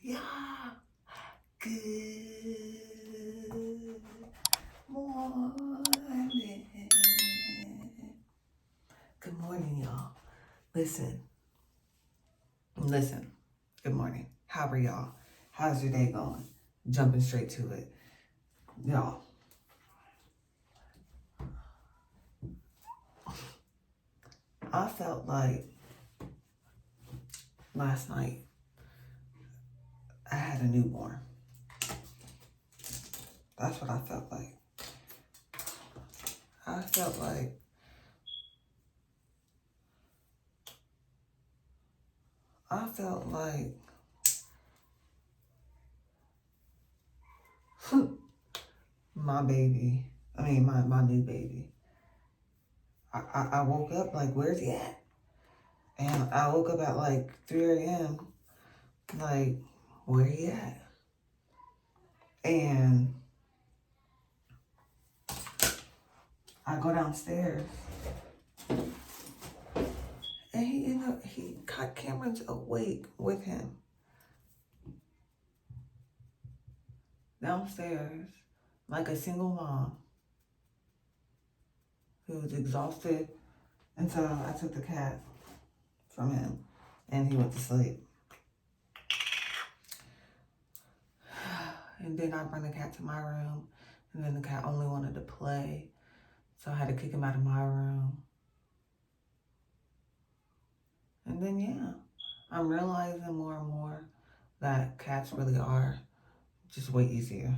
Yeah. Good morning. Good morning, y'all. Listen. Good morning. How are y'all? How's your day going? Jumping straight to it. Y'all. I felt like last night I had a newborn. That's what I felt like. I felt like my baby, my new baby. I woke up like, where's he at? And I woke up at like 3 a.m. like, where he at? And I go downstairs and he got Cameron's awake with him downstairs like a single mom who was exhausted until I took the cat from him and he went to sleep. And then I bring the cat to my room and then the cat only wanted to play. So I had to kick him out of my room. And then, yeah, I'm realizing more and more that cats really are just way easier.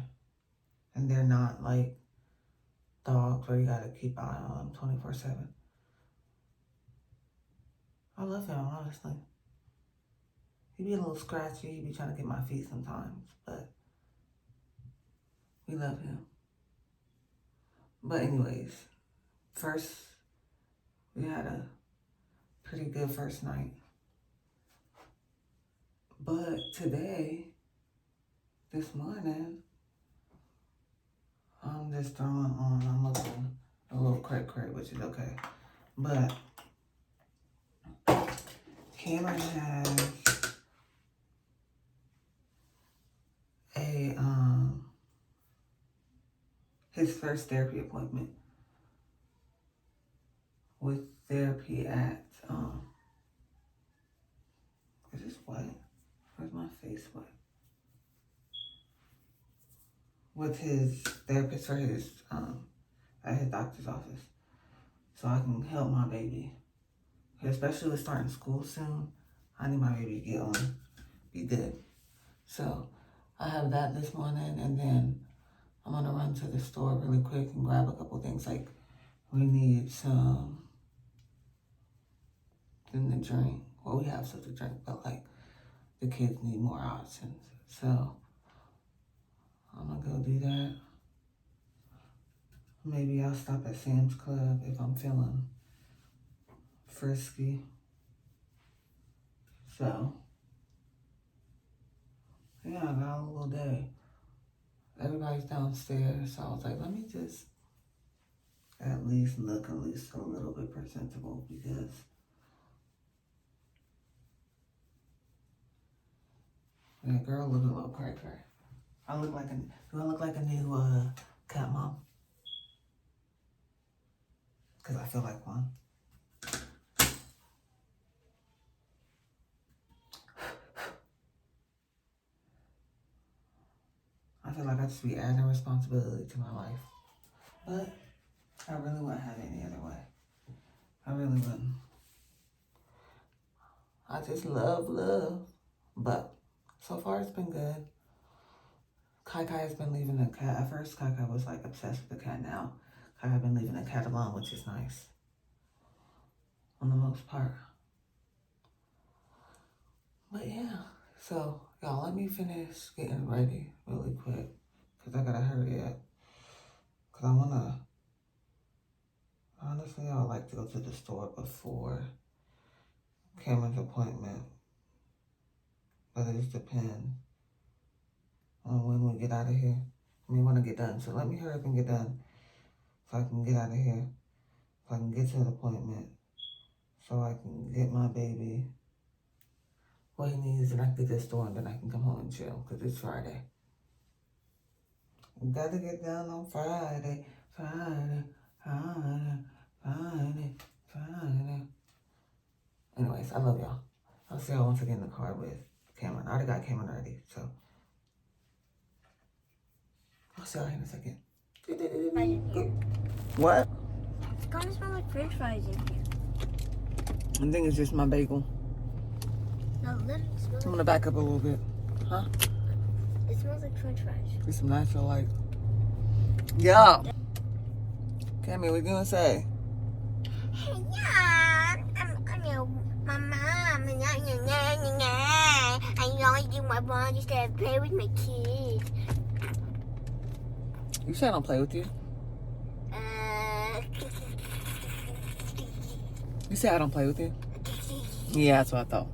And they're not like dogs where you gotta keep an eye on them 24/7. I love him, honestly. He be a little scratchy, he be trying to get my feet sometimes, but we love him. But anyways, first, we had a pretty good first night. But today, this morning, I'm just I'm looking a little crack, which is okay. But Cameron has his first therapy appointment with therapy at is this wet? Where's my face wet? With his therapist for his at his doctor's office. So I can help my baby. Especially with starting school soon. I need my baby to get on, be good. So I have that this morning and then I'm gonna run to the store really quick and grab a couple things. Like we need something to drink. Well, we have stuff to drink, but like the kids need more options. So I'm gonna go do that. Maybe I'll stop at Sam's Club if I'm feeling frisky. So yeah, I got a little day. Everybody's downstairs, so I was like, let me just at least look a little bit presentable because that girl look a little cracker. Do I look like a new cat mom? Because I feel like one. I feel like I just be adding responsibility to my life. But I really wouldn't have it any other way. I really wouldn't. I just love. But so far it's been good. Kai has been leaving the cat. At first, Kai was like obsessed with the cat. Now, Kai has been leaving the cat alone, which is nice. On the most part. But yeah. So, y'all, let me finish getting ready really quick. Because I gotta hurry up. Because I wanna... Honestly, I would like to go to the store before Cameron's appointment. But it just depends on when we get out of here. When I get done. So let me hurry up and get done. So I can get out of here. So I can get to the appointment. So I can get my baby. what he needs, and I can get this store, and then I can come home and chill, because it's Friday. We gotta get down on Friday, Friday, Friday, Friday, Friday. Anyways, I love y'all. I'll see y'all once again in the car with Cameron. I already got Cameron ready, so I'll see y'all in a second. What? It's gonna smell like French fries in here. I think it's just my bagel. No, literally smells. I'm gonna back up a little bit. Huh? It smells like French fries. Get some natural light. Yeah. Cammy, what you gonna say? Hey, yeah, I'm your my mom. I only do my mom just to play with my kids. You said I don't play with you. You said I don't play with you? Yeah, that's what I thought.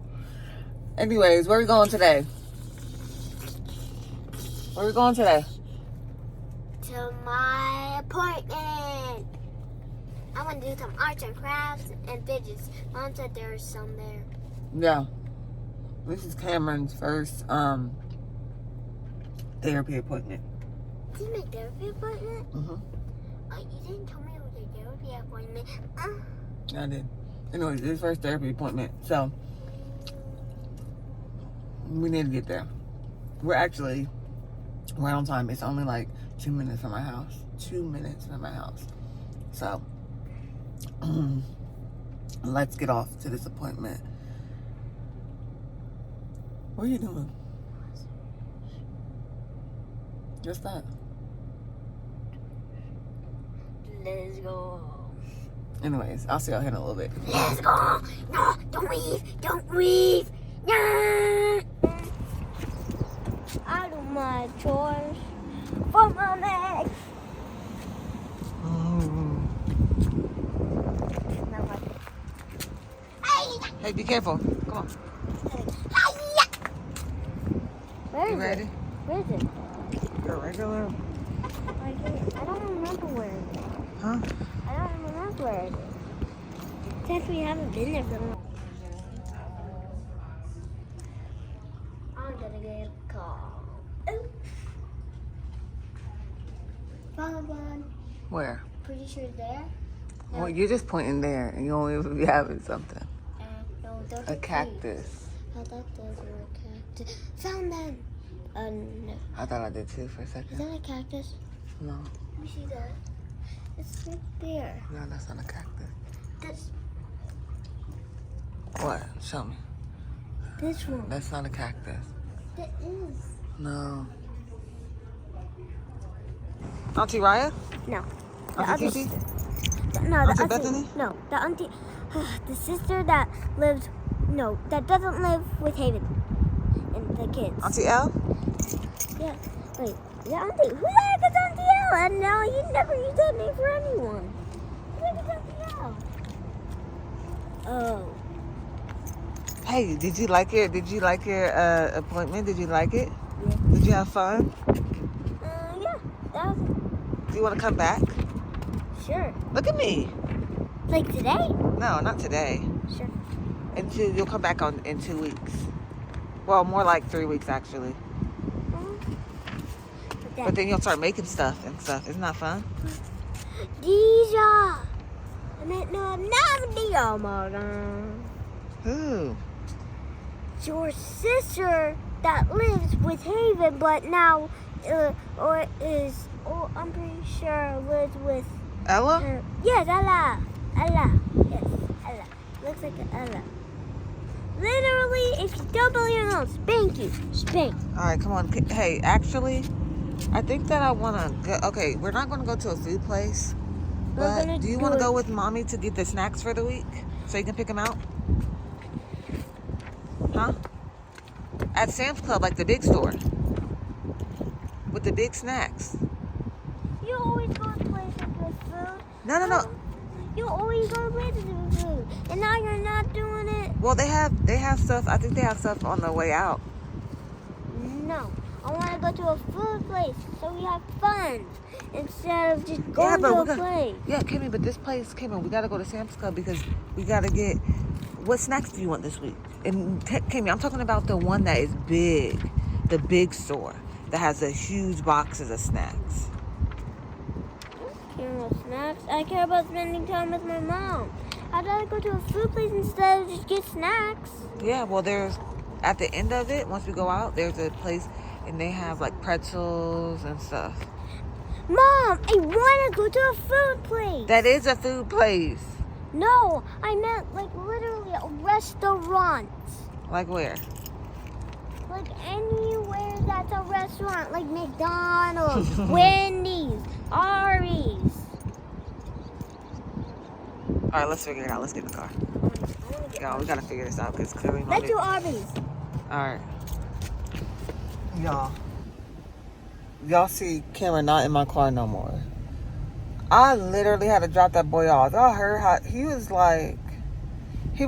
Anyways, where we going today? Where we going today? To my appointment. I want to do some arts and crafts and fidgets. Mom said there's some there. Yeah. This is Cameron's first therapy appointment. This is my therapy appointment? Mm-hmm. Oh, you didn't tell me it was a therapy appointment. I did. Anyways, this is first therapy appointment. So, we need to get there. We're actually right on time. It's only like 2 minutes from my house. 2 minutes from my house. So, let's get off to this appointment. What are you doing? Just that. Let's go. Anyways, I'll see y'all here in a little bit. Let's go. No, don't leave. Don't leave. No. I do my chores for my ex. Hey, be careful. Come on. Where You is ready? it? Where is it? Your regular. I don't remember where it is. Huh? I don't remember where it is. Since we haven't been there for long. I'm gonna get a call. Found one. Where? Pretty sure there. Well, you're just pointing there, and you only be having something. No, those A are cactus. I thought those were a cactus. Found them. No. I thought I did too for a Is second. that a cactus? No. Let me see that. It's right there. No, that's not a cactus. This What? Show me. one. That's not a cactus. That is. No. Auntie Raya? No. The Auntie other Kiki? sister. No, the Auntie auntie. Bethany? No, the auntie. The sister that lives. No, that doesn't live with Haven and the kids. Auntie L? Yeah. Wait. The auntie. Who the heck is Auntie L? And no, you never use that name for anyone. Who the heck is Auntie L? Oh. Hey, did you like your appointment? Did you like it? Yeah. Did you have fun? Yeah. That was. Do you want to come back? Sure. Look at me. Like today? No, not today. Sure. You'll come back in 2 weeks. Well, more like 3 weeks actually. But then you'll start making stuff and stuff. Isn't that fun? Deja. I meant no, not Deja, Morgan. Who? Your sister that lives with Haven, but now, I'm pretty sure lives with Ella? her. Yes, Ella. Ella. Yes, Ella. Looks like an Ella. Literally, if you don't believe your nose, spank you. Spank. All right, come on. Hey, actually, I think that I want to go. Okay, we're not going to go to a food place. But do you want to go with Mommy to get the snacks for the week? So you can pick them out? Huh? At Sam's Club, like the big store. With the big snacks. You always go to places with food. No. You always go to places with food. And now you're not doing it. Well, they have stuff. I think they have stuff on the way out. No. I want to go to a food place so we have fun instead of just going to a place. Yeah, Kimmy, but this place, Kimmy, we got to go to Sam's Club because we got to get what snacks do you want this week? And Kimmy, I'm talking about the one that is big, the big store that has the huge boxes of snacks. I don't care about snacks. I care about spending time with my mom. I'd rather go to a food place instead of just get snacks. Yeah, well, there's, at the end of it, once we go out, there's a place, and they have, like, pretzels and stuff. Mom, I want to go to a food place. That is a food place. No, I meant, like, literally a restaurant. Like where? Like, anywhere that's a restaurant. Like McDonald's, Wendy's, Arby's. All right, let's figure it out. Let's get in the car. Y'all, we got to figure this out, because clearly... Let's do Arby's. All right. Y'all see Cameron not in my car no more. I literally had to drop that boy off. Y'all heard how he was like, he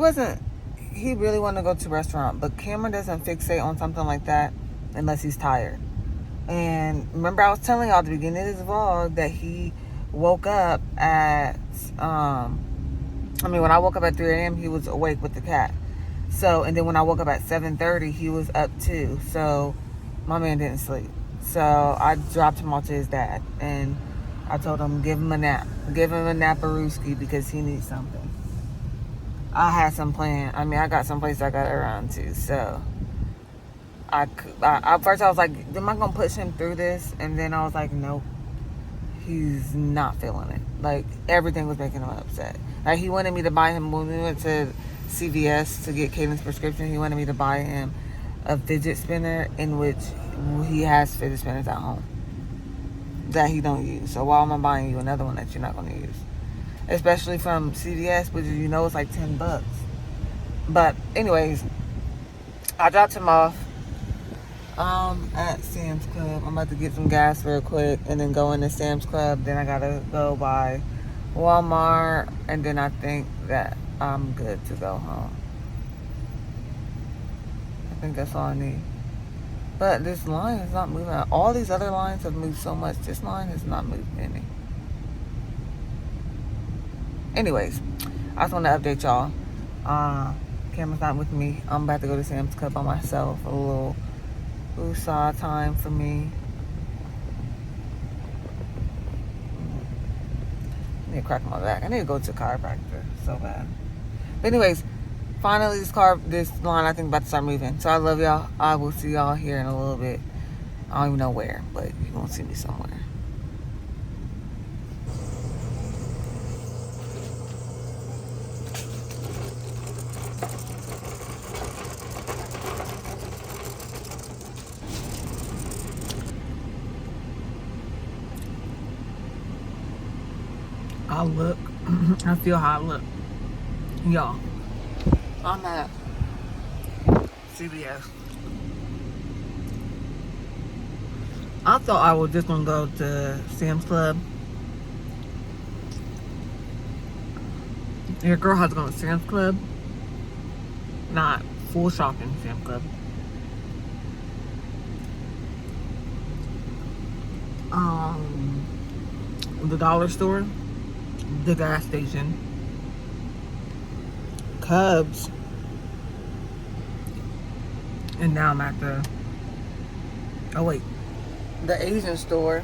really wanted to go to a restaurant, but Cameron doesn't fixate on something like that unless he's tired. And remember, I was telling y'all at the beginning of this vlog that he woke up at, when I woke up at 3 a.m., he was awake with the cat. So, and then when I woke up at 7:30, he was up too. So, my man didn't sleep. So, I dropped him off to his dad. And I told him, give him a nap. Give him a naparooski because he needs something. I had some plan. I got some place I got around to. So, first I was like, am I going to push him through this? And then I was like, nope. He's not feeling it. Like, everything was making him upset. Like, he wanted me to buy him, when we went to CVS to get Caden's prescription, he wanted me to buy him a fidget spinner, in which he has fidget spinners at home that he don't use. So why am I buying you another one that you're not going to use? Especially from CVS, which is like $10. But anyways, I dropped him off at Sam's Club. I'm about to get some gas real quick and then go into Sam's Club. Then I gotta go by Walmart, and then I think that I'm good to go home. I think that's all I need. But this line is not moving. All these other lines have moved so much. This line has not moved any. Anyways, I just want to update y'all. Cameron's not with me. I'm about to go to Sam's Club by myself. A little woosah time for me. I need to crack my back. I need to go to a chiropractor so bad. But anyways, finally this line I think about to start moving. So I love y'all. I will see y'all here in a little bit. I don't even know where, but you're gonna see me somewhere. I look. I feel how I look. Y'all, I'm at CVS. I thought I was just gonna go to Sam's Club. Your girl has to go to Sam's Club. Not full shopping Sam's Club. The dollar store, the gas station, Cubs, and now I'm at the Asian store.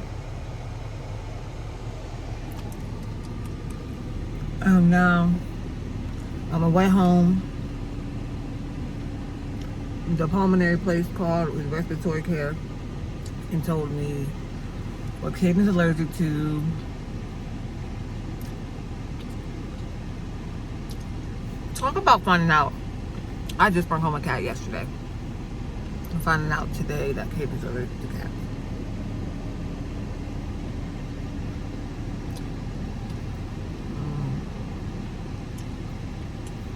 Now I'm on my way home. The pulmonary place called with respiratory care and told me what Caden's allergic to. Talk about finding out. I just brought home a cat yesterday. I'm finding out today that Caden's allergic to cats.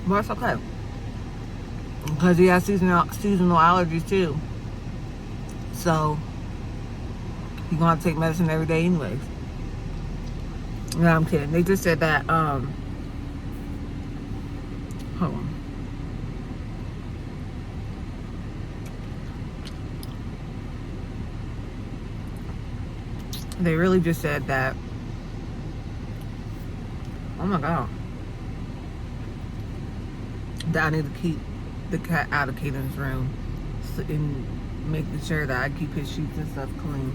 But it's okay. Because he has seasonal allergies too. So, he's going to take medicine every day anyways. No, I'm kidding. They just said that, hold on. They really just said that, oh my God. that I need to keep the cat out of Caden's room, and making sure that I keep his sheets and stuff clean,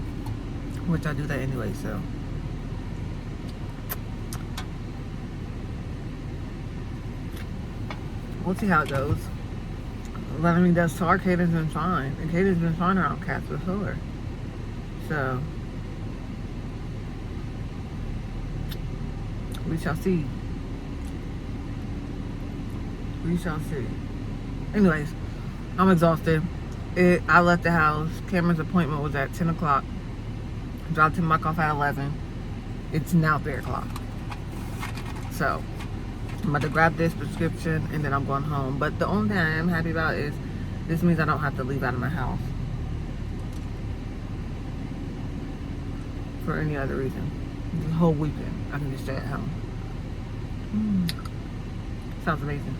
which I do that anyway. So we'll see how it goes. But I mean, thus far, Caden's been fine, and Caden's been fine around cats before. So we shall see. We shall see. Anyways, I'm exhausted. I left the house. Cameron's appointment was at 10 o'clock. Dropped him back off at 11. It's now 3 o'clock. So I'm about to grab this prescription and then I'm going home. But the only thing I am happy about is this means I don't have to leave out of my house for any other reason. The whole weekend I can just stay at home. Sounds amazing.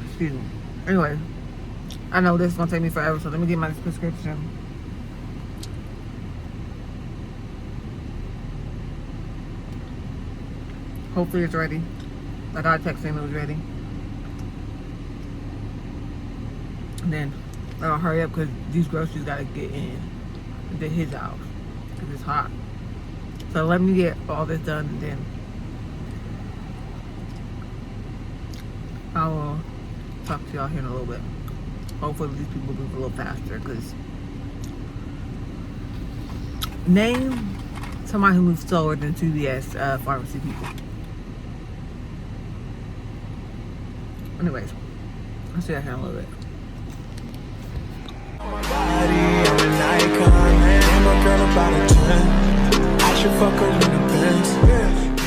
Excuse me. Anyway, I know this is gonna take me forever, so let me get my prescription. Hopefully it's ready. I got a text saying it was ready. And then I'll hurry up because these groceries gotta get in to his house because it's hot. So let me get all this done and then I will talk to y'all here in a little bit. Hopefully these people move a little faster because name somebody who moves slower than CVS pharmacy people. Anyways, I'll see you here in a little bit. I should fuck her in the Benz.